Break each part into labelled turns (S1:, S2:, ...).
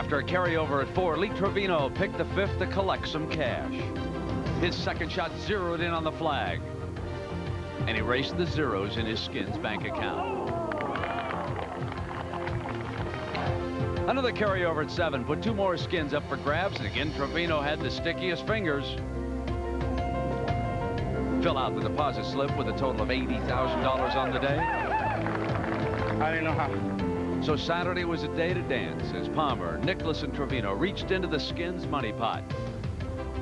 S1: After a carryover at 4, Lee Trevino picked the 5th to collect some cash. His second shot zeroed in on the flag, and erased the zeros in his skins bank account. Another carryover at 7 put 2 more skins up for grabs, and again Trevino had the stickiest fingers. Fill out the deposit slip with a total of $80,000 on the day.
S2: I didn't know how.
S1: So Saturday was a day to dance as Palmer, Nicklaus, and Trevino reached into the skins money pot,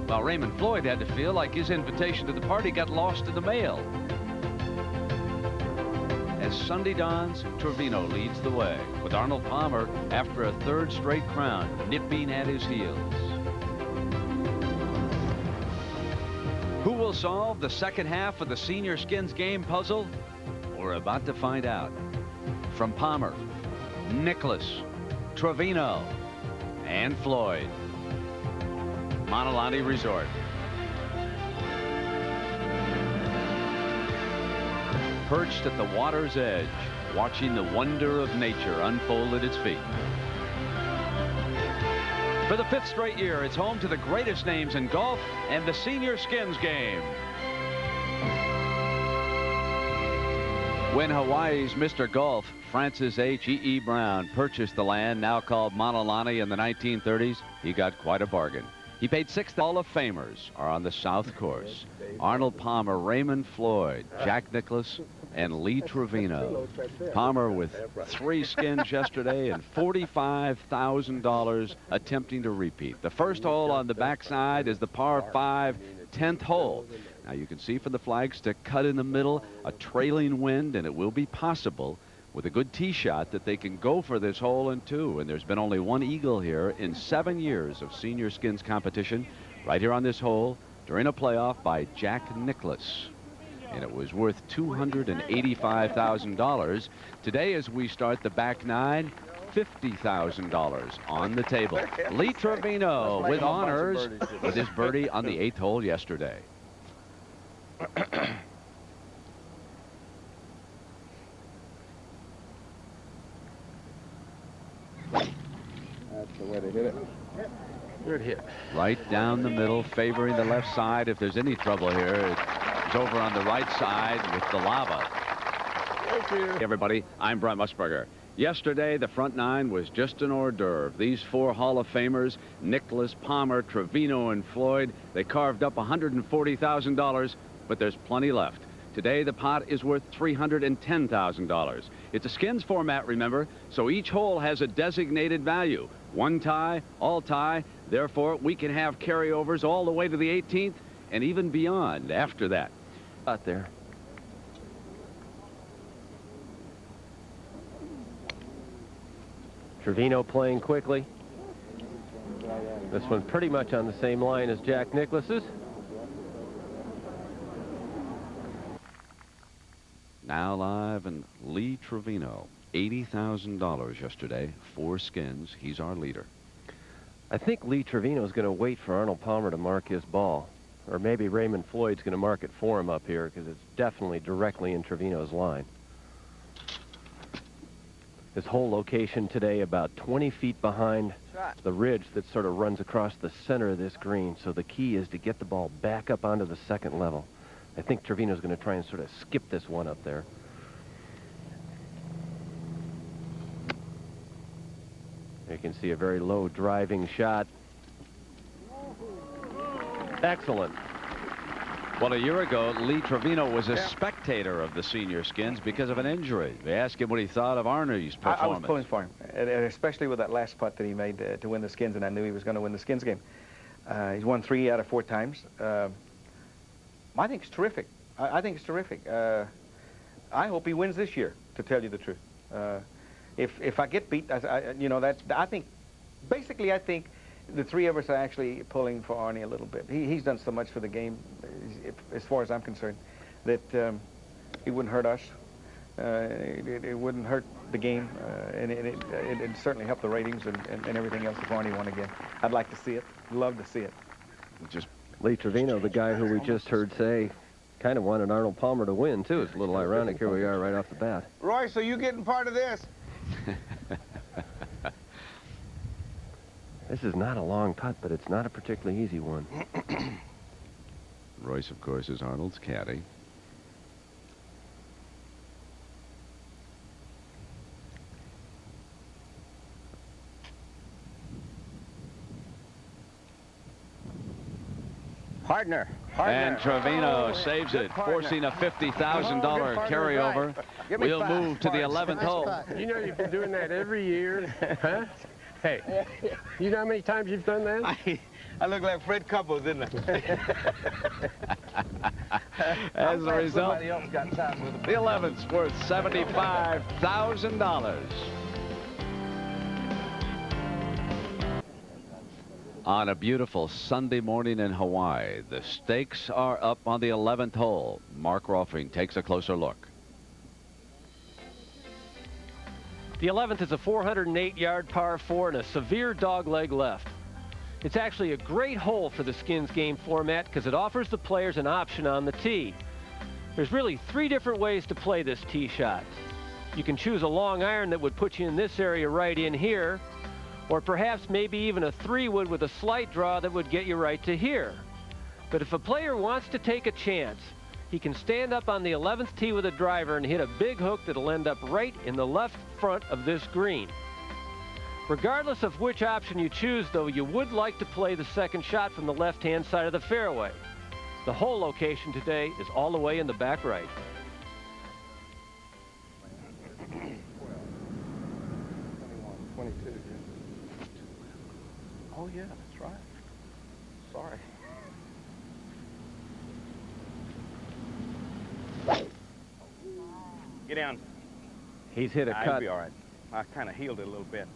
S1: while Raymond Floyd had to feel like his invitation to the party got lost in the mail. As Sunday dawns, Trevino leads the way, with Arnold Palmer, after a 3rd straight crown, nipping at his heels. Who will solve the second half of the senior skins game puzzle? We're about to find out. From Palmer, Nicklaus, Trevino, and Floyd. Manalani Resort. Perched at the water's edge, watching the wonder of nature unfold at its feet. For the 5th straight year, it's home to the greatest names in golf and the senior skins game. When Hawaii's Mr. Golf, Francis H.E.E. Brown, purchased the land now called Manalani in the 1930s, he got quite a bargain. He paid 6. Hall of Famers are on the south course. Arnold Palmer, Raymond Floyd, Jack Nicklaus, and Lee Trevino. Palmer with 3 skins yesterday and $45,000 attempting to repeat. The first hole on the backside is the par 5 10th hole. Now you can see from the flagstick cut in the middle, a trailing wind, and it will be possible with a good tee shot that they can go for this hole in 2. And there's been only 1 eagle here in 7 years of senior skins competition, right here on this hole during a playoff by Jack Nicklaus. And it was worth $285,000. Today, as we start the back 9, $50,000 on the table. Lee Trevino with honors with his birdie on the 8th hole yesterday.
S2: That's the way to hit it. Good hit.
S1: Right down the middle, favoring the left side. If there's any trouble here, it's over on the right side with the lava.
S2: Thank you.
S1: Hey everybody, I'm Brent Musburger. Yesterday, the front 9 was just an hors d'oeuvre. These 4 Hall of Famers, Nicklaus, Palmer, Trevino, and Floyd, they carved up $140,000, but there's plenty left. Today, the pot is worth $310,000. It's a skins format, remember, so each hole has a designated value. 1 tie, all tie. Therefore, we can have carryovers all the way to the 18th and even beyond after that. Out there.
S3: Trevino playing quickly. This one pretty much on the same line as Jack Nicklaus's.
S1: Now live, and Lee Trevino, $80,000 yesterday, 4 skins. He's our leader.
S3: I think Lee Trevino is going to wait for Arnold Palmer to mark his ball. Or maybe Raymond Floyd's going to mark it for him up here, because it's definitely directly in Trevino's line. His whole location today about 20 feet behind the ridge that sort of runs across the center of this green. So the key is to get the ball back up onto the 2nd level. I think Trevino's going to try and sort of skip this one up there. You can see a very low driving shot. Excellent.
S1: Well, a year ago, Lee Trevino was a spectator of the senior skins because of an injury. They asked him what he thought of Arnie's performance.
S2: I was pulling for him, especially with that last putt that he made to win the skins, and I knew he was going to win the skins game. He's won 3 out of 4 times. I think it's terrific. I think it's terrific. I hope he wins this year, to tell you the truth. If I get beat, you know, I think, basically, I think the 3 of us are actually pulling for Arnie a little bit. He's done so much for the game, as far as I'm concerned, that it wouldn't hurt us. It wouldn't hurt the game, and it'd certainly help the ratings and everything else if Arnie won again. I'd like to see it. Love to see it.
S1: Just
S3: Lee Trevino, the guy who we just heard say, kind of wanted Arnold Palmer to win, too. It's a little ironic. Here we are right off the bat.
S4: Roy, so you getting part of this?
S3: This is not a long putt, but it's not a particularly easy one.
S1: Royce, of course, is Arnold's caddy.
S2: Partner.
S1: And Trevino saves it, forcing a $50,000 carryover. We'll move to the 11th hole.
S4: You know you've been doing that every year, huh? Hey, you know how many times you've done that?
S2: I look like Fred Couples, didn't I?
S1: As a result,
S2: somebody else got time with them.
S1: the 11th's worth $75,000. On a beautiful Sunday morning in Hawaii, the stakes are up on the 11th hole. Mark Rolfing takes a closer look.
S3: The 11th is a 408-yard par 4 and a severe dogleg left. It's actually a great hole for the skins game format because it offers the players an option on the tee. There's really 3 different ways to play this tee shot. You can choose a long iron that would put you in this area right in here, or perhaps maybe even a 3-wood with a slight draw that would get you right to here. But if a player wants to take a chance, he can stand up on the 11th tee with a driver and hit a big hook that'll end up right in the left front of this green. Regardless of which option you choose, though, you would like to play the second shot from the left-hand side of the fairway. The hole location today is all the way in the back right.
S2: Oh, yeah, that's right. Sorry. Get down.
S3: He's hit a
S2: It'll
S3: cut.
S2: be all right. I kind of healed it a little bit.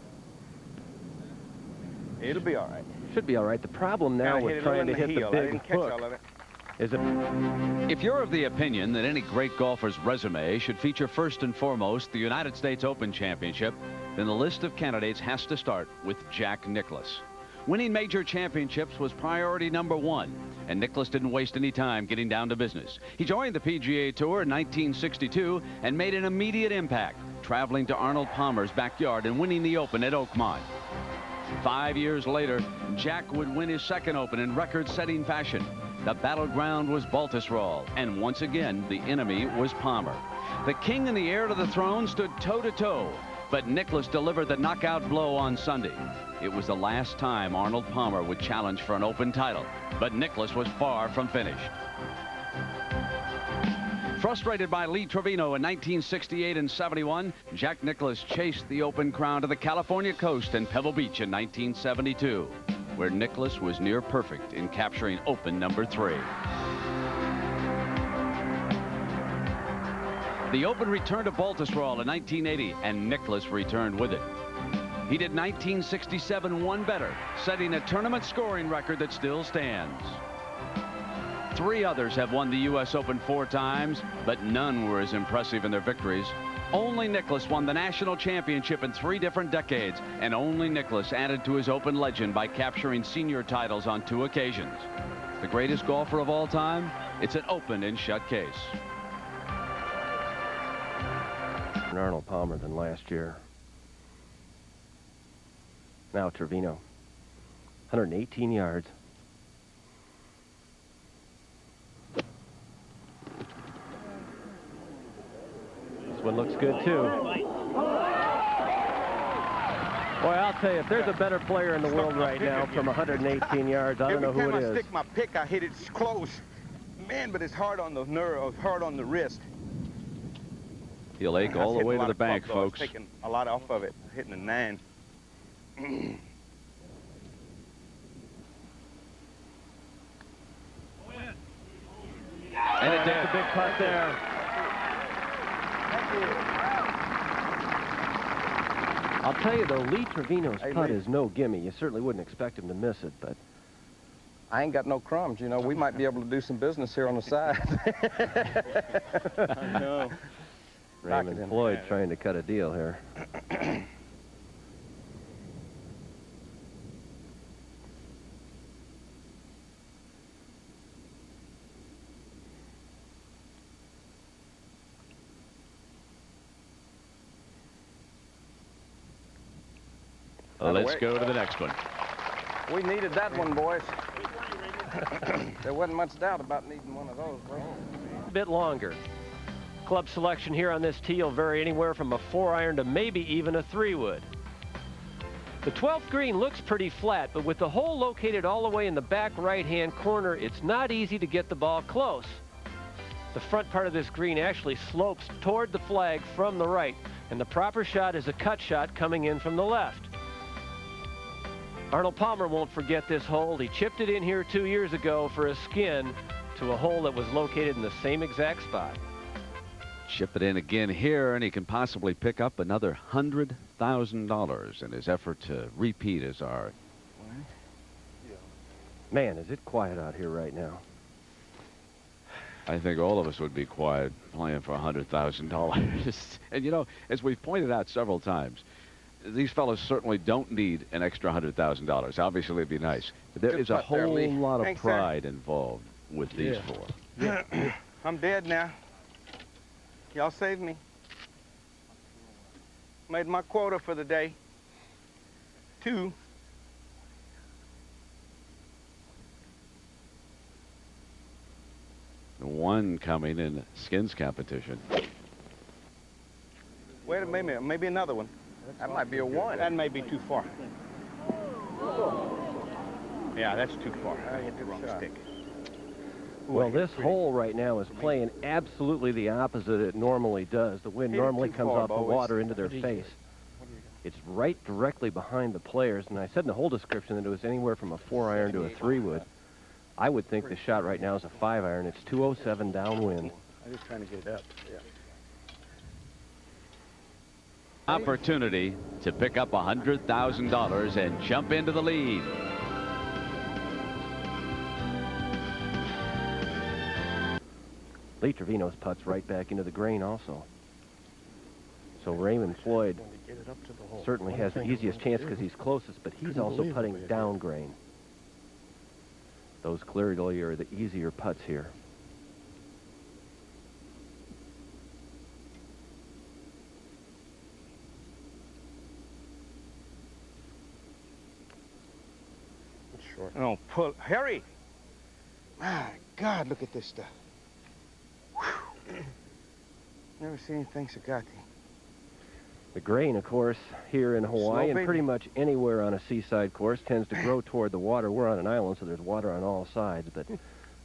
S2: It'll be all right.
S3: Should be all right. The problem now with trying to hit the big hook is it.
S1: If you're of the opinion that any great golfer's resume should feature first and foremost the United States Open Championship, then the list of candidates has to start with Jack Nicklaus. Winning major championships was priority number 1, and Nicklaus didn't waste any time getting down to business. He joined the PGA Tour in 1962 and made an immediate impact, traveling to Arnold Palmer's backyard and winning the Open at Oakmont. 5 years later, Jack would win his second Open in record-setting fashion. The battleground was Baltusrol, and once again, the enemy was Palmer. The king and the heir to the throne stood toe-to-toe, but Nicklaus delivered the knockout blow on Sunday. It was the last time Arnold Palmer would challenge for an Open title, but Nicklaus was far from finished. Frustrated by Lee Trevino in 1968 and 71, Jack Nicklaus chased the Open crown to the California coast and Pebble Beach in 1972, where Nicklaus was near perfect in capturing Open number 3. The Open returned to Baltusrol in 1980, and Nicklaus returned with it. He did 1967 one better, setting a tournament scoring record that still stands. 3 others have won the U.S. Open 4 times, but none were as impressive in their victories. Only Nicklaus won the national championship in 3 different decades, and only Nicklaus added to his Open legend by capturing senior titles on 2 occasions. The greatest golfer of all time? It's an Open in shut case.
S3: Arnold Palmer than last year. Now Trevino, 118 yards. This one looks good too. Boy, I'll tell you, if there's a better player in the world right now from 118 yards, I don't know who it is.
S2: Every time I stick my pick, I hit it close. Man, but it's hard on the nerve, hard on the wrist.
S1: He'll ache all the way to the bank, folks.
S2: Taking a lot off of it, hitting a 9.
S1: And it did.
S3: A big putt there. I'll tell you, though, Lee Trevino's putt is no gimme. You certainly wouldn't expect him to miss it, but
S4: I ain't got no crumbs, you know. We might be able to do some business here on the side.
S2: I know.
S3: Raymond Floyd trying to cut a deal here.
S1: Let's go to the next one.
S5: We needed that one, boys. There wasn't much doubt about needing one of those, was there?
S3: A bit longer. Club selection here on this tee will vary anywhere from a 4-iron to maybe even a 3-wood. The 12th green looks pretty flat, but with the hole located all the way in the back right-hand corner, it's not easy to get the ball close. The front part of this green actually slopes toward the flag from the right, and the proper shot is a cut shot coming in from the left. Arnold Palmer won't forget this hole. He chipped it in here 2 years ago for a skin to a hole that was located in the same exact spot.
S1: Chip it in again here, and he can possibly pick up another $100,000 in his effort to repeat as our...
S3: Man, is it quiet out here right now.
S1: I think all of us would be quiet playing for $100,000. And, you know, as we've pointed out several times, these fellows certainly don't need an extra $100,000. Obviously, it'd be nice. But there is a whole lot of pride involved with these four.
S5: Yeah. I'm dead now. Y'all saved me. Made my quota for the day. 2.
S1: The 1 coming in the skins competition.
S5: Wait a minute, maybe another one. That might be a 1. That may be too far. Yeah, that's too far. I hit the wrong stick.
S3: Well, this hole right now is playing absolutely the opposite it normally does. The wind normally comes off the water into their face. It's right directly behind the players, and I said in the hole description that it was anywhere from a 4-iron to a 3-wood. I would think the shot right now is a 5-iron. It's 207 downwind.
S4: I'm just trying to get it up. Yeah.
S1: Opportunity to pick up $100,000 and jump into the lead.
S3: Lee Trevino's putts right back into the grain also. So Raymond Floyd certainly has the easiest chance because he's closest, but he's also putting down grain. Those clearly are the easier putts here.
S5: Short. Oh, pull. Harry! My God, look at this stuff. Whew. Never seen anything so gothy.
S3: The grain, of course, here in Hawaii
S5: Slow,
S3: and pretty much anywhere on a seaside course tends to grow toward the water. We're on an island, so there's water on all sides, but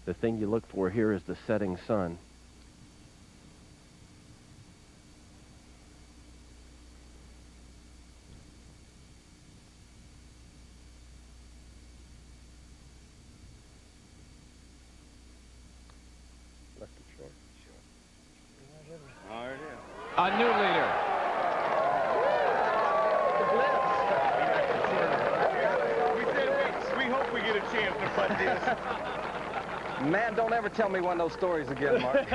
S3: the thing you look for here is the setting sun.
S1: A new leader.
S5: We hope we get a chance to putt this. Man, don't ever tell me one of those stories again, Mark.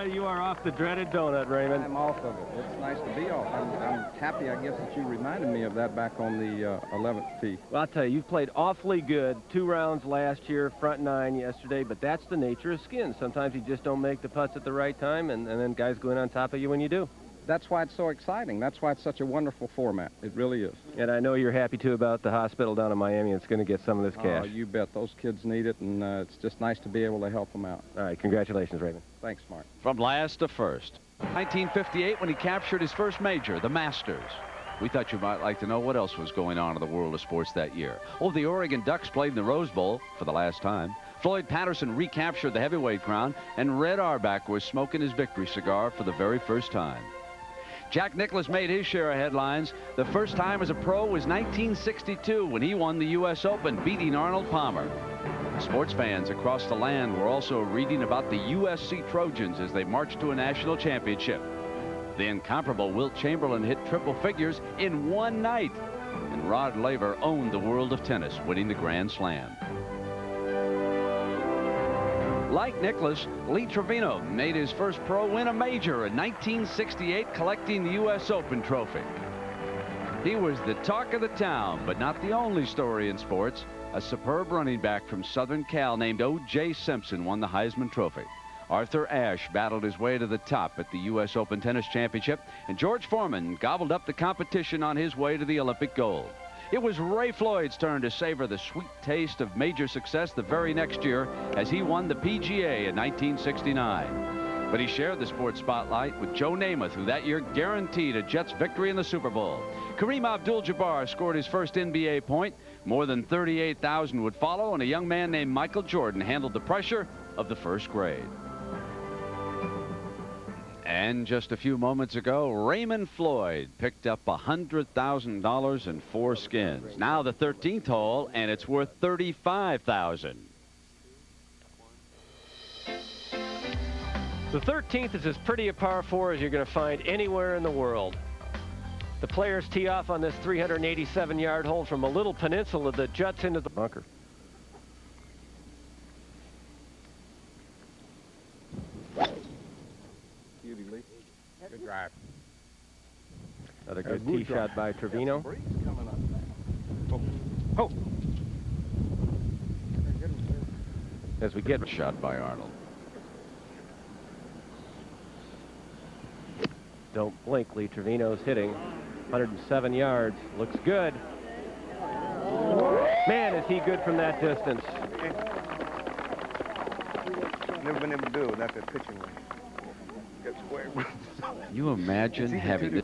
S3: You are off the dreaded donut, Raymond.
S6: I'm off of it. It's nice to be off. I'm happy, I guess, that you reminded me of that back on the 11th tee.
S3: Well, I'll tell you, you've played awfully good. 2 rounds last year, front 9 yesterday, but that's the nature of skins. Sometimes you just don't make the putts at the right time, and then guys go in on top of you when you do.
S6: That's why it's so exciting. That's why it's such a wonderful format. It really is.
S3: And I know you're happy, too, about the hospital down in Miami. It's going to get some of this cash.
S6: Oh, you bet. Those kids need it, and it's just nice to be able to help them out.
S3: All right, congratulations, Raymond.
S6: Thanks, Mark.
S1: From last to first. 1958 when he captured his first major, the Masters. We thought you might like to know what else was going on in the world of sports that year. Oh, the Oregon Ducks played in the Rose Bowl for the last time. Floyd Patterson recaptured the heavyweight crown, and Red Auerbach was smoking his victory cigar for the very first time. Jack Nicklaus made his share of headlines. The first time as a pro was 1962 when he won the U.S. Open, beating Arnold Palmer. Sports fans across the land were also reading about the USC Trojans as they marched to a national championship. The incomparable Wilt Chamberlain hit triple figures in one night, and Rod Laver owned the world of tennis, winning the Grand Slam. Like Nicklaus, Lee Trevino made his first pro win a major in 1968, collecting the U.S. Open trophy. He was the talk of the town, but not the only story in sports. A superb running back from Southern Cal named O.J. Simpson won the Heisman Trophy. Arthur Ashe battled his way to the top at the U.S. Open Tennis Championship, and George Foreman gobbled up the competition on his way to the Olympic gold. It was Ray Floyd's turn to savor the sweet taste of major success the very next year as he won the PGA in 1969. But he shared the sports spotlight with Joe Namath, who that year guaranteed a Jets victory in the Super Bowl. Kareem Abdul-Jabbar scored his first NBA point. More than 38,000 would follow, and a young man named Michael Jordan handled the pressure of the first grade. And just a few moments ago, Raymond Floyd picked up $100,000 in 4 skins. Now the 13th hole, and it's worth $35,000.
S3: The 13th is as pretty a par 4 as you're going to find anywhere in the world. The players tee off on this 387-yard hole from a little peninsula that juts into the bunker.
S6: Beauty, Lee.
S4: Good drive.
S3: Another good tee shot by Trevino.
S5: Oh.
S3: As we get
S1: Shot by Arnold.
S3: Don't blink. Lee Trevino's hitting 107 yards. Looks good. Man, is he good from that distance.
S5: Never been able to do it without that pitching range. Got square.
S1: You imagine having this.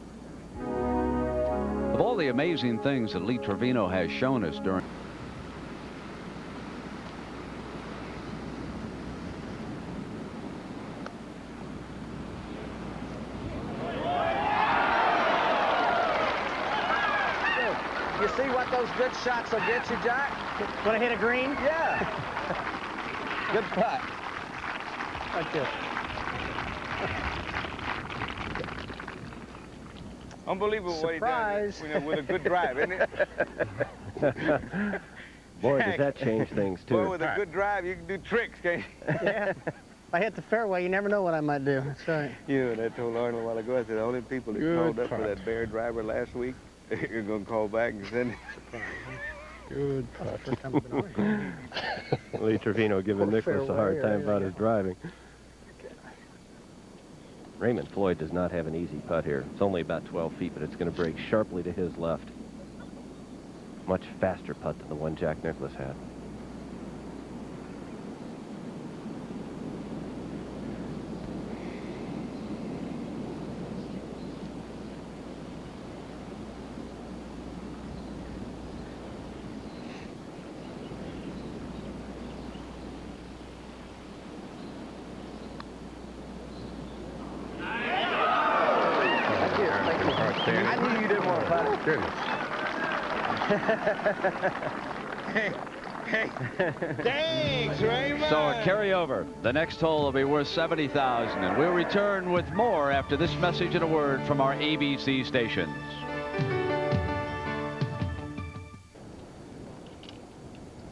S1: Of all the amazing things that Lee Trevino has shown us during.
S2: You see what those good shots will get you, Jack?
S7: When I hit a green?
S2: Yeah. Good putt.
S7: Like this.
S5: Unbelievable what he does.
S2: Surprise.
S5: You know, with a good drive, isn't it?
S3: Boy, does that change things, too.
S5: Boy, with a good drive, you can do tricks, can't you?
S7: Yeah. If I hit the fairway, you never know what I might do. That's right.
S5: You know, and I told Arnold a while ago, I said, the only people that called up for that bear driver last week, you're going to call back and send it.
S7: Good putt. First time I've been on.
S3: Lee Trevino giving Nicholas a hard time about his driving. Raymond Floyd does not have an easy putt here. It's only about 12 feet, but it's going to break sharply to his left. Much faster putt than the one Jack Nicklaus had.
S2: I knew you didn't want to putt.
S5: Hey. Thanks, Raymond.
S1: So a carryover. The next hole will be worth $70,000, and we'll return with more after this message and a word from our ABC stations.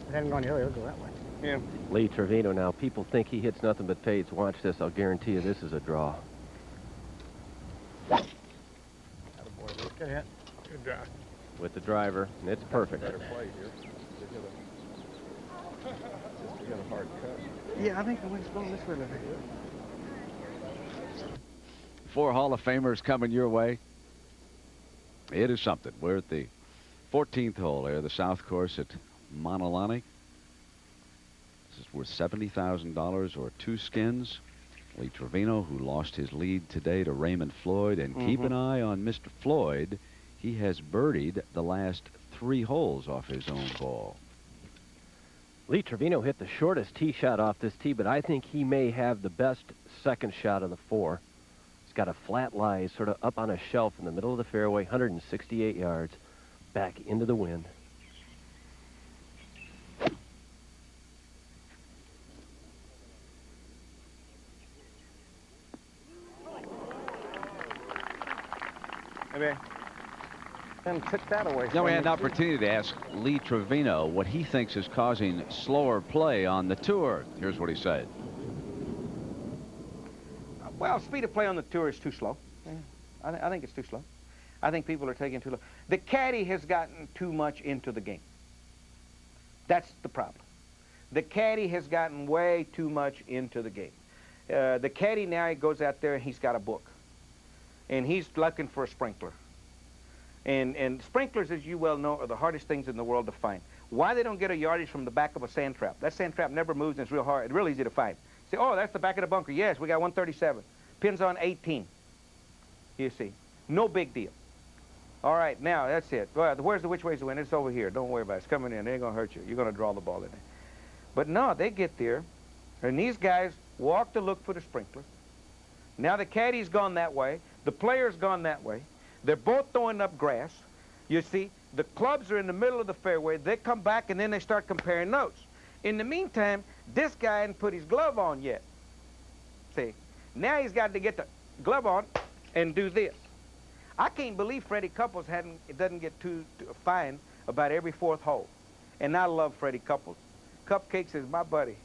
S7: If it hadn't gone the other way, it'll go that way.
S5: Yeah.
S3: Lee Trevino now. People think he hits nothing but fades. Watch this. I'll guarantee you this is a draw.
S7: Good hit.
S4: Good drive.
S3: With the driver, and it's perfect.
S6: Better play here. They got a hard cut.
S5: Yeah, I think the wind's blowing this way a little bit.
S1: 4 Hall of Famers coming your way. It is something. We're at the 14th hole here, the South Course at Monolani. This is worth $70,000 or 2 skins. Lee Trevino, who lost his lead today to Raymond Floyd, and keep an eye on Mr. Floyd. He has birdied the last 3 holes off his own ball.
S3: Lee Trevino hit the shortest tee shot off this tee, but I think he may have the best second shot of the 4. He's got a flat lie sort of up on a shelf in the middle of the fairway, 168 yards, back into the wind.
S2: And took that away.
S1: Now we had an opportunity to ask Lee Trevino what he thinks is causing slower play on the tour. Here's what he said.
S2: Well, speed of play on the tour is too slow. Yeah. I think it's too slow. I think people are taking too long. The caddy has gotten too much into the game. That's the problem. The caddy has gotten way too much into the game. The caddy now, he goes out there and he's got a book. And he's looking for a sprinkler. And sprinklers, as you well know, are the hardest things in the world to find. Why they don't get a yardage from the back of a sand trap? That sand trap never moves, and it's real hard. It's real easy to find. Say, oh, that's the back of the bunker. Yes, we got 137. Pins on 18. You see. No big deal. All right, now, that's it. Well, where's the which way's the wind? It's over here. Don't worry about it. It's coming in. It ain't going to hurt you. You're going to draw the ball in there. But no, they get there, and these guys walk to look for the sprinkler. Now the caddy's gone that way. The player's gone that way. They're both throwing up grass. You see, the clubs are in the middle of the fairway. They come back, and then they start comparing notes. In the meantime, this guy hadn't put his glove on yet. See, now he's got to get the glove on and do this. I can't believe Freddie Couples doesn't get too fined about every fourth hole. And I love Freddie Couples. Cupcakes is my buddy.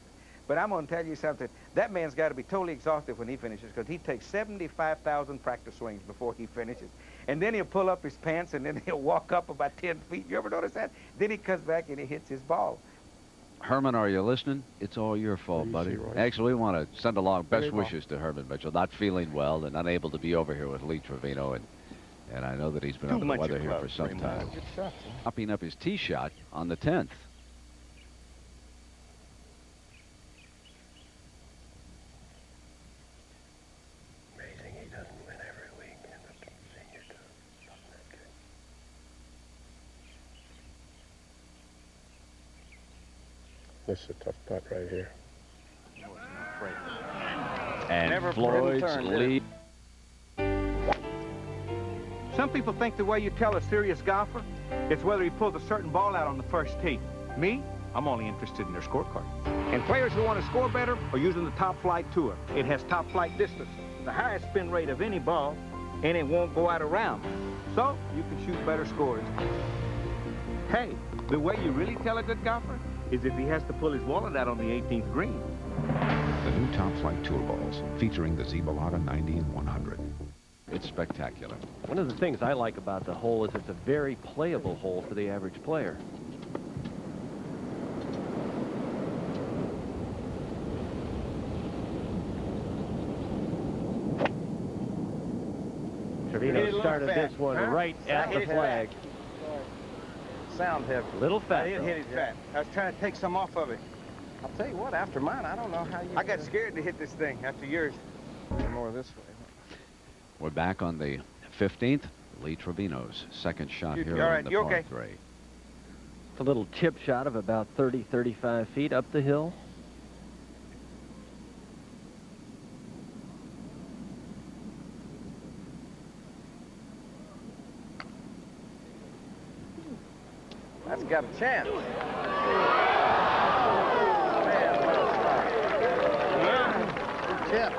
S2: But I'm going to tell you something. That man's got to be totally exhausted when he finishes, because he takes 75,000 practice swings before he finishes. And then he'll pull up his pants, and then he'll walk up about 10 feet. You ever notice that? Then he comes back and he hits his ball.
S1: Herman, are you listening? It's all your fault, buddy. Actually, we want to send along best wishes to Herman Mitchell, not feeling well and unable to be over here with Lee Trevino. And I know that he's been under the weather here for some time. Popping up his tee shot on the 10th.
S4: Amazing he doesn't win every week in the senior tour. Wasn't that good? This is a tough putt right here.
S1: And Floyd's lead.
S2: Some people think the way you tell a serious golfer is whether he pulls a certain ball out on the first tee. Me, I'm only interested in their scorecard. And players who want to score better are using the Top Flight Tour. It has top flight distance, the highest spin rate of any ball, and it won't go out of round. So you can shoot better scores. Hey, the way you really tell a good golfer is if he has to pull his wallet out on the 18th green.
S8: The new Top Flight Tour balls featuring the Zebalata 90 and 100.
S1: It's spectacular.
S3: One of the things I like about the hole is it's a very playable hole for the average player. Trevino started this one right at the flag.
S5: Sound heavy.
S3: Little fat.
S5: I didn't hit it fat. I was trying to take some off of it. I'll tell you what, after mine, I don't know how you... I got scared to hit this thing after yours. More this way.
S1: We're back on the 15th. Lee Trevino's second shot here on the par 3.
S3: It's a little chip shot of about 30, 35 feet up the hill.
S5: That's got a chance. Man,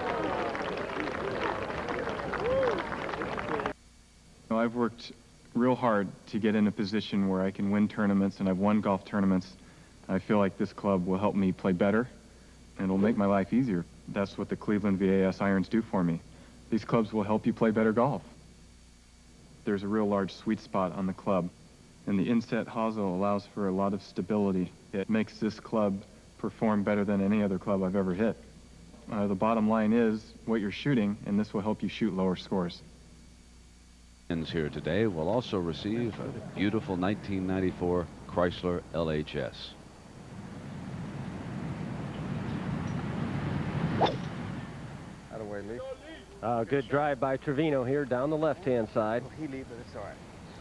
S9: I've worked real hard to get in a position where I can win tournaments, and I've won golf tournaments. I feel like this club will help me play better, and it'll make my life easier. That's what the Cleveland VAS irons do for me. These clubs will help you play better golf. There's a real large sweet spot on the club, and the inset hosel allows for a lot of stability. It makes this club perform better than any other club I've ever hit. The bottom line is what you're shooting, and this will help you shoot lower scores.
S1: Here today will also receive a beautiful 1994 Chrysler LHS.
S5: out of the way, Lee.
S3: Good drive by Trevino here down the left-hand side.
S5: He leaves it, it's all right.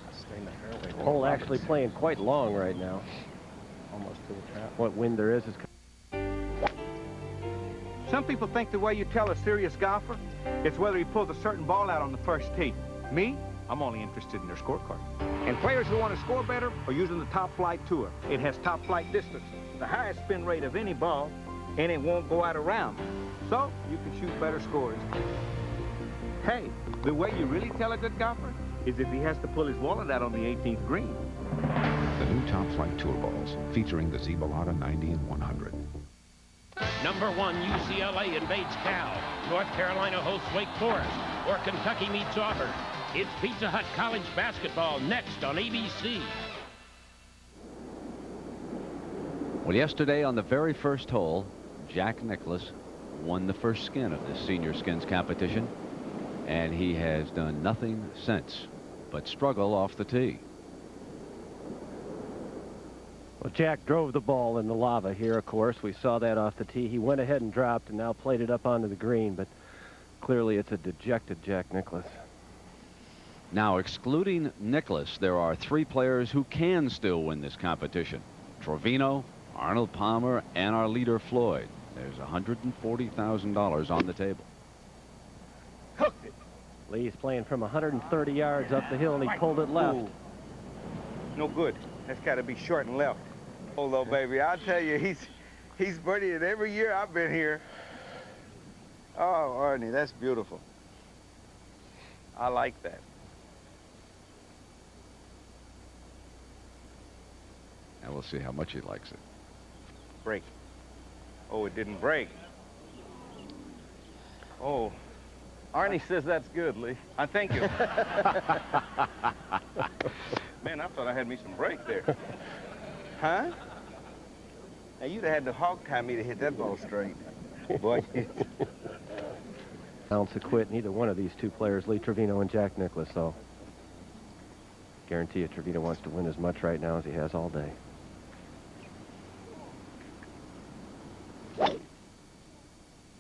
S5: I stay in the fairway.
S3: Hole actually playing quite long right now.
S5: Almost to the trap.
S3: What wind there is
S2: Some people think the way you tell a serious golfer is whether he pulls a certain ball out on the first tee. Me, I'm only interested in their scorecard. And players who want to score better are using the Top Flight Tour. It has top flight distance, the highest spin rate of any ball, and it won't go out of round. So you can shoot better scores. Hey, the way you really tell a good golfer is if he has to pull his wallet out on the 18th green.
S8: The new Top Flight Tour balls featuring the Zebalata 90 and 100.
S10: Number 1, UCLA invades Cal. North Carolina hosts Wake Forest. Or Kentucky meets Auburn. It's Pizza Hut College basketball next on ABC.
S1: Well, yesterday on the very first hole, Jack Nicklaus won the first skin of this senior skins competition, and he has done nothing since. but struggle off the tee.
S3: Well, Jack drove the ball in the lava here, of course. We saw that off the tee. He went ahead and dropped and now played it up onto the green, but clearly it's a dejected Jack Nicklaus.
S1: Now, excluding Nicklaus, there are 3 players who can still win this competition: Trevino, Arnold Palmer, and our leader Floyd. There's $140,000 on the table.
S5: Hooked it.
S3: Lee's playing from 130 yards up the hill, and he pulled it left.
S5: Ooh. No good. That's got to be short and left. Oh, little baby, I'll tell you, he's birdieing every year I've been here. Oh, Arnie, that's beautiful. I like that.
S1: And we'll see how much he likes it.
S5: Break. Oh, it didn't break. Oh.
S3: Arnie says that's good, Lee.
S5: Thank you. Man, I thought I had me some break there. Huh? Now, you'd have had to hog tie me to hit that ball straight. Boy.
S3: Ounce to quit neither one of these 2 players, Lee Trevino and Jack Nicklaus, so guarantee you Trevino wants to win as much right now as he has all day.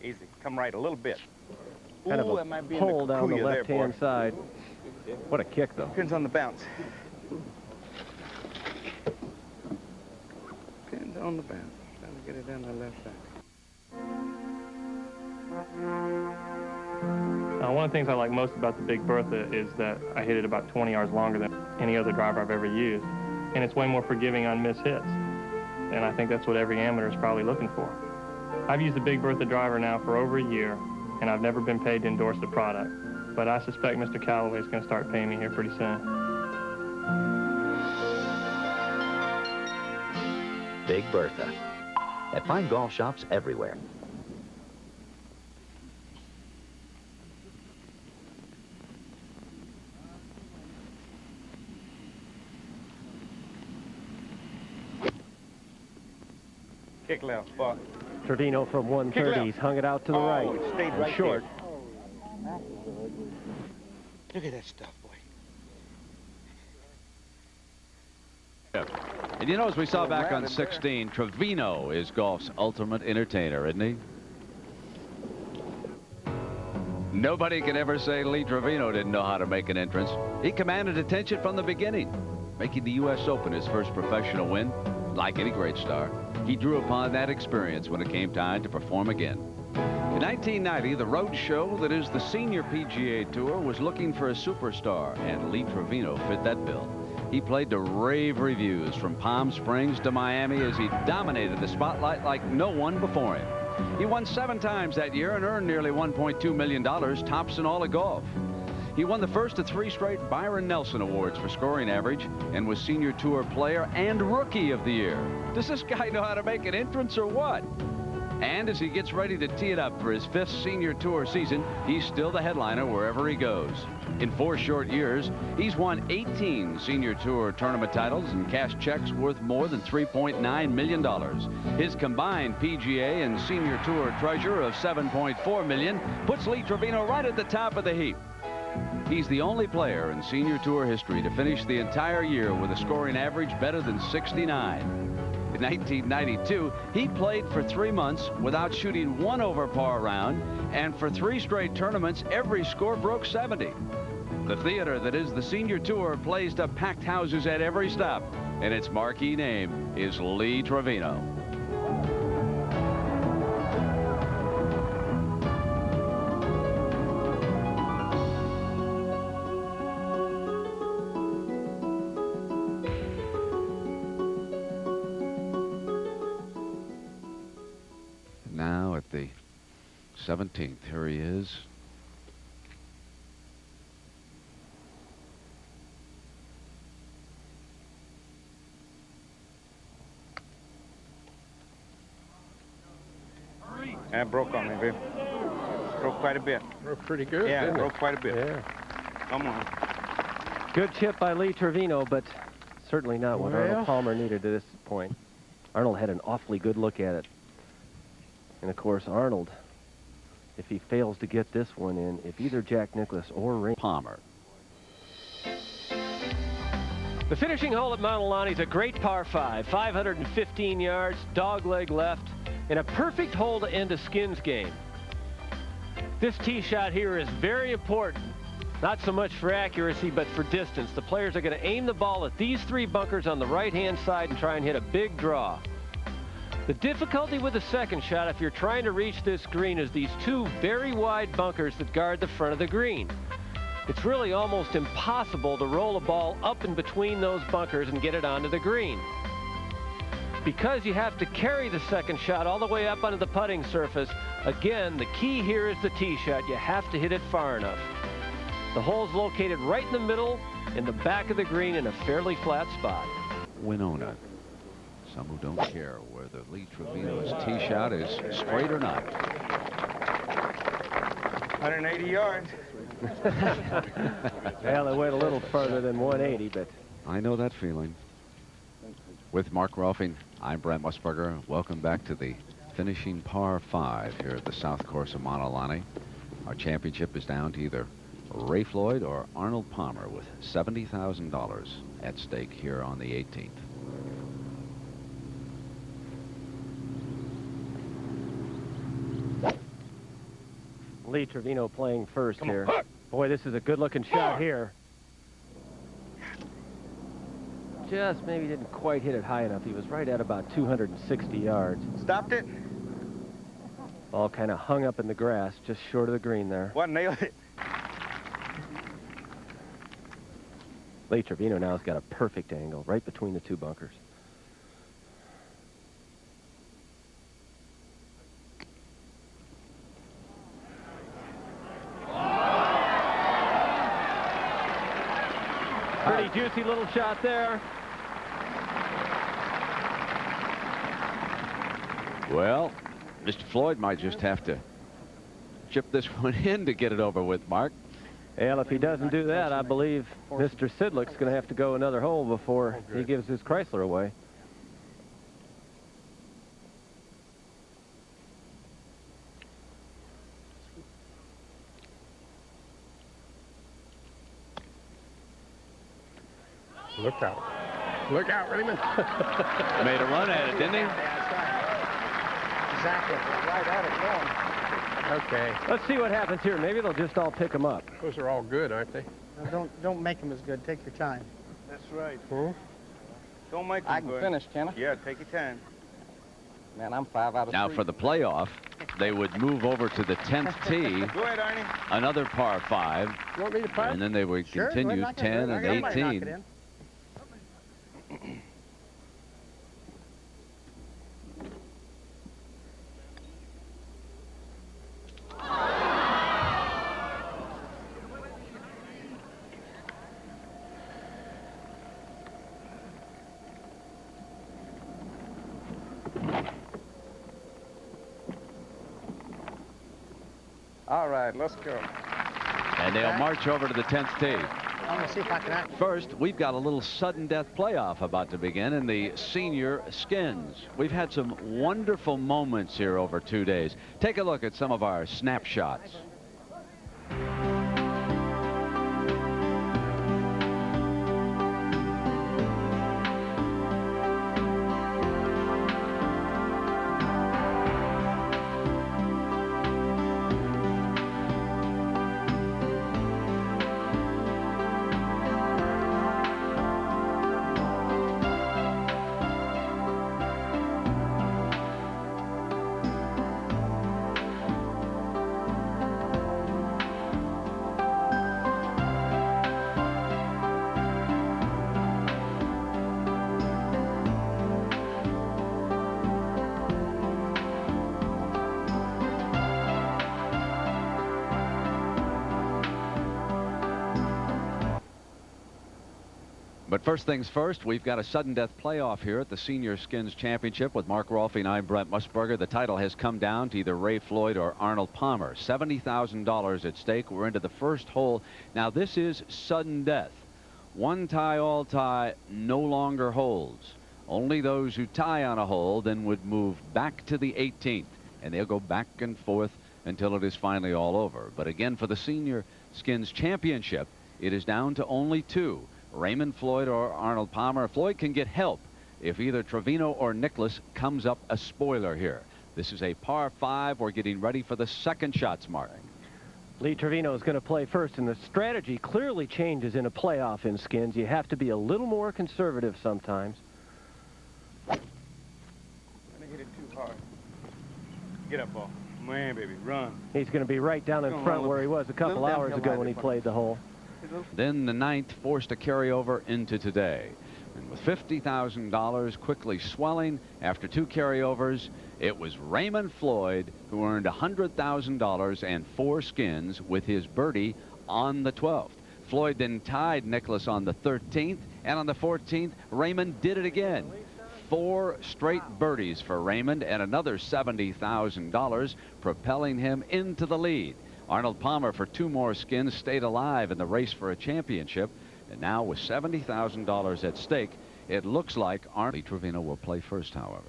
S5: Easy. Come right a little bit.
S3: Kind
S5: Ooh,
S3: of
S5: that might be
S3: a
S5: in the
S3: pull down the
S5: Kikuya there,
S3: left-hand
S5: boy.
S3: side. What a kick, though.
S5: Depends on the bounce. Depends on the bounce. Trying to get it down the left side.
S11: One of the things I like most about the Big Bertha is that I hit it about 20 yards longer than any other driver I've ever used. And it's way more forgiving on missed hits. And I think that's what every amateur is probably looking for. I've used the Big Bertha driver now for over a year, and I've never been paid to endorse the product. But I suspect Mr. Callaway is going to start paying me here pretty soon.
S12: Big Bertha. At fine golf shops everywhere.
S5: Kick left, Buck.
S3: Trevino from 130. He's hung it out to the right.
S5: It stayed right
S3: short.
S5: There. Look at that stuff, boy.
S1: And you know, as we saw back on 16, Trevino is golf's ultimate entertainer, isn't he? Nobody could ever say Lee Trevino didn't know how to make an entrance. He commanded attention from the beginning, making the U.S. Open his first professional win. Like any great star, he drew upon that experience when it came time to perform again. In 1990, the road show that is the senior PGA Tour was looking for a superstar, and Lee Trevino fit that bill. He played to rave reviews from Palm Springs to Miami as he dominated the spotlight like no one before him. He won 7 times that year and earned nearly $1.2 million, tops in all of golf. He won the first of 3 straight Byron Nelson Awards for scoring average and was Senior Tour Player and Rookie of the Year. Does this guy know how to make an entrance or what? And as he gets ready to tee it up for his 5th Senior Tour season, he's still the headliner wherever he goes. In 4 short years, he's won 18 Senior Tour tournament titles and cashed checks worth more than $3.9 million. His combined PGA and Senior Tour treasure of $7.4 million puts Lee Trevino right at the top of the heap. He's the only player in Senior Tour history to finish the entire year with a scoring average better than 69. In 1992, he played for 3 months without shooting 1 over par round, and for 3 straight tournaments, every score broke 70. The theater that is the Senior Tour plays to packed houses at every stop, and its marquee name is Lee Trevino. Now at the 17th, here he is.
S5: That broke on me, babe. Broke quite a bit.
S4: Broke pretty good.
S5: Yeah,
S4: didn't
S5: broke
S4: it?
S5: quite a bit.
S4: Yeah.
S5: Come on.
S3: Good chip by Lee Trevino, but certainly not what Arnold Palmer needed at this point. Arnold had an awfully good look at it. And of course, Arnold, if he fails to get this one in, if either Jack Nicklaus or Ray
S1: Palmer.
S3: The finishing hole at Mount Alani is a great par 5, 515 yards, dog leg left, and a perfect hole to end a skins game. This tee shot here is very important, not so much for accuracy, but for distance. The players are going to aim the ball at these 3 bunkers on the right-hand side and try and hit a big draw. The difficulty with the second shot, if you're trying to reach this green, is these 2 very wide bunkers that guard the front of the green. It's really almost impossible to roll a ball up in between those bunkers and get it onto the green. Because you have to carry the second shot all the way up onto the putting surface, again, the key here is the tee shot. You have to hit it far enough. The hole's located right in the middle, in the back of the green, in a fairly flat spot.
S1: Winona. Some who don't care whether Lee Trevino's tee shot is straight or not.
S5: 180 yards.
S3: Well, it went a little further than 180, but
S1: I know that feeling. With Mark Rolfing, I'm Brent Musburger. Welcome back to the finishing par 5 here at the South Course of Mount Alani. Our championship is down to either Ray Floyd or Arnold Palmer, with $70,000 at stake here on the 18th.
S3: Lee Trevino playing first here. Boy, this is a good-looking shot here. Just maybe didn't quite hit it high enough. He was right at about 260 yards.
S5: Stopped it.
S3: All kind of hung up in the grass, just short of the green there.
S5: What, nailed it?
S3: Lee Trevino now has got a perfect angle right between the 2 bunkers. Pretty juicy little shot there.
S1: Well, Mr. Floyd might just have to chip this one in to get it over with, Mark.
S3: Well, if he doesn't do that, I believe Mr. Sidlick's going to have to go another hole before he gives his Chrysler away.
S4: Look out. Look out, Raymond.
S1: Made a run at it, didn't he?
S7: Exactly. Right at it going.
S4: Okay.
S3: Let's see what happens here. Maybe they'll just all pick him up.
S4: Those are all good, aren't they?
S7: No, don't make them as good. Take your time.
S5: That's right.
S4: Hmm?
S5: Don't make them
S6: I can
S5: good.
S6: finish, can I?
S5: Yeah, take your time.
S6: Man, I'm 5 out of 3.
S1: Now for the playoff, they would move over to the 10th tee.
S5: Go ahead, Arnie.
S1: Another par 5.
S4: You want me to putt?
S1: And then they would continue 10 and 18.
S6: All right, let's go.
S1: And they'll march over to the 10th tee.
S7: I'm going to see if I can act.
S1: First, we've got a little sudden death playoff about to begin in the senior skins. We've had some wonderful moments here over 2 days. Take a look at some of our snapshots. But first things first, we've got a sudden death playoff here at the Senior Skins Championship with Mark Rolfe and I'm Brent Musburger. The title has come down to either Ray Floyd or Arnold Palmer. $70,000 at stake. We're into the first hole. Now this is sudden death. One tie, all tie no longer holds. Only those who tie on a hole then would move back to the 18th, and they'll go back and forth until it is finally all over. But again, for the Senior Skins Championship, it is down to only 2. Raymond Floyd or Arnold Palmer. Floyd can get help if either Trevino or Nicklaus comes up a spoiler here. This is a par 5. We're getting ready for the second shots mark.
S3: Lee Trevino is going to play first, and the strategy clearly changes in a playoff in skins. You have to be a little more conservative sometimes.
S5: I didn't hit it too hard. Get up, ball. Man, baby, run.
S3: He's going to be right down in front where he was a couple hours ago when he played the hole.
S1: Then the 9th forced a carryover into today. And with $50,000 quickly swelling after 2 carryovers, it was Raymond Floyd who earned $100,000 and 4 skins with his birdie on the 12th. Floyd then tied Nicklaus on the 13th, and on the 14th, Raymond did it again. 4 straight birdies for Raymond and another $70,000, propelling him into the lead. Arnold Palmer, for 2 more skins, stayed alive in the race for a championship. And now with $70,000 at stake, it looks like Lee Trevino will play first, however.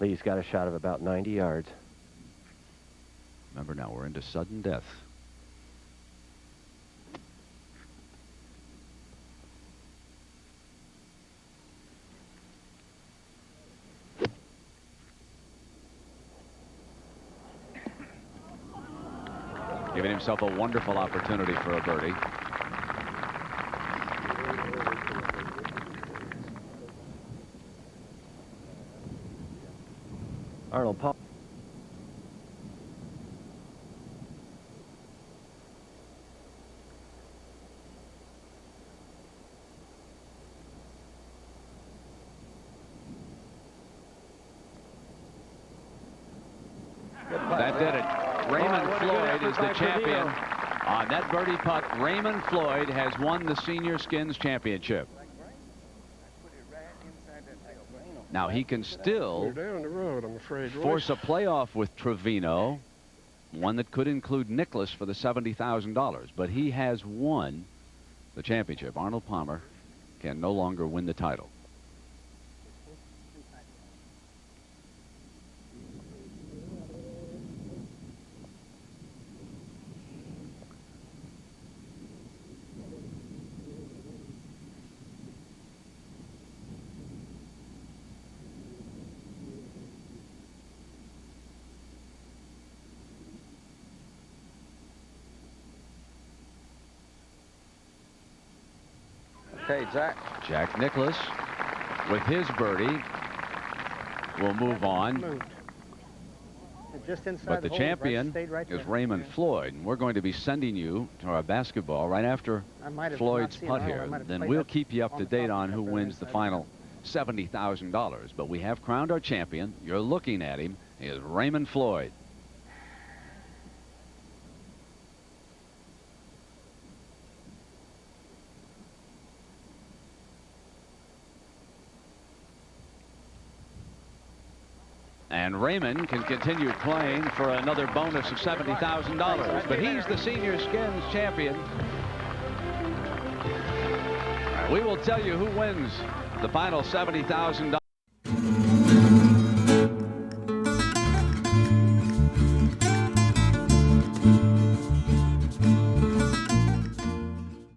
S3: Lee's got a shot of about 90 yards.
S1: Remember now, we're into sudden death. Giving himself a wonderful opportunity for a birdie.
S3: Arnold Palmer.
S1: That did it. Raymond Floyd is the champion. On that birdie putt, Raymond Floyd has won the Senior Skins Championship. Now he can still
S4: down the road, I'm afraid,
S1: force a playoff with Trevino, one that could include Nicklaus for the $70,000. But he has won the championship. Arnold Palmer can no longer win the title.
S2: Okay,
S1: Jack Nicklaus, with his birdie, will move on. But the champion is Raymond Floyd, and we're going to be sending you to our basketball right after Floyd's putt here. Then we'll keep you up to date on who wins the final $70,000. But we have crowned our champion. You're looking at him. He is Raymond Floyd. And Raymond can continue playing for another bonus of $70,000, but he's the Senior Skins champion. We will tell you who wins the final $70,000.